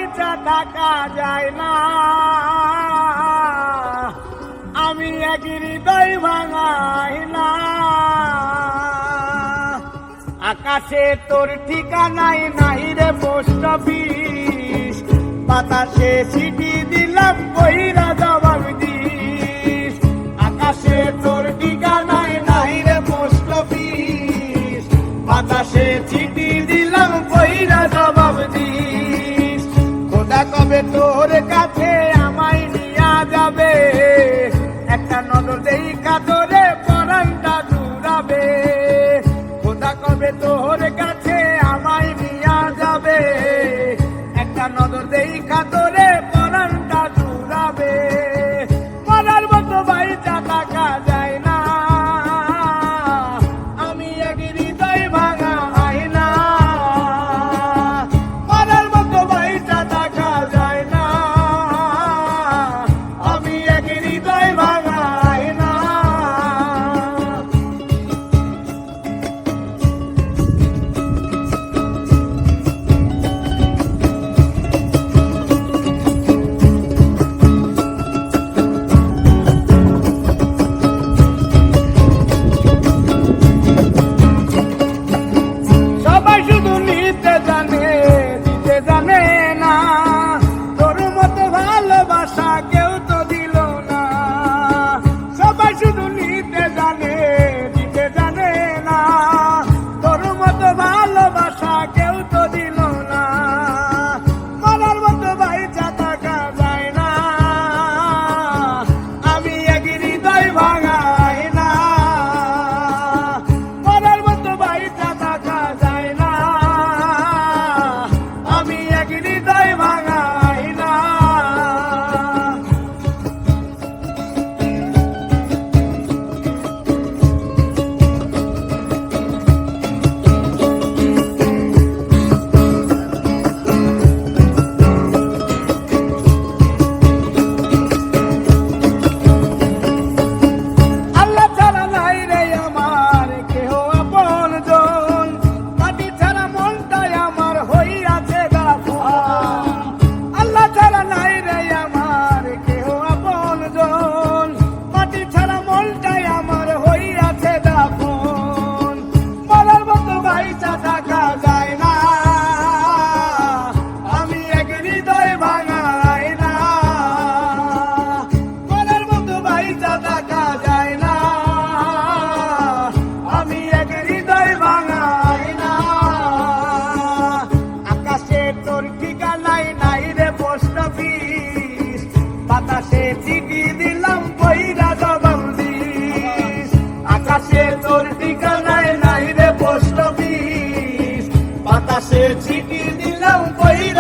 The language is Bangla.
বাইচা থাকা যায় না, আমি এক হৃদয় ভাঙাই না। আকাশে তোর ঠিকানাই নাই রে পোস্ট অফিস, বাতাসে চিঠি দিলাম কইরা জবাব দিস। আকাশে তোর ঠিকানাই নাই রে পোস্ট অফিস, বাতাসে চিঠি দিলাম কইরা জবাব দিস। খোদা কবে তোর কাছে আমায় নিয়া যাবে, একটা নজর দেখা তোরে পরানটা জুড়াবে। খোদা কবে তোর কাছে আমায় নিয়া যাবে, একটা নজর দেখা তোরে পরানটা জুড়াবে। মরার মতো বাইচা থাকা যায় না, আমি এক হৃদয় ভাঙা আয়না। মরার মতো বাইচা থাকা যায় না, আমি এক হৃদয় ভাঙা আয়না। সবাই শুধু নিতে জানে, দিতে জানে না। তোর মতো ভালোবাসা কেউ তো দিল না। সবাই শুধু নিতে জানে, দিতে জানে না। তোর মতো ভালোবাসা কেউ তো দিল না। মরার মতো বাইচা থাকা যায় না, আমি এক হৃদয় ভাঙাই না। মরার মতো বাইচা থাকা যায় না, আমি এক হৃদয় ভাঙাই না। আল্লাহ ছাড়া নাই রে আমার কেহ আপনজন, মাটি ছাড়া মনটাই আমার হইয়াছে দাফন। আল্লাহ ছাড়া নাই রে আমার কেহ আপনজন, মাটি ছাড়া মনটাই আমার হইয়াছে দাফন। মরার মতো বাইচা থাকা যায় না, আমি এক হৃদয় ভাঙাই না। মরার মতো বাইচা থাকা যায় না, আমি এক হৃদয় ভাঙাই না। আকাশে তোর ঠিকানাই নাই রে পোস্ট অফিস, বাতাসে চিঠি দিলাম কইরা জবাব দিস। আকাশে তোর ঠিকানাই নাই রে পোস্ট অফিস, বাতাসে চিঠি দিলাম কইরা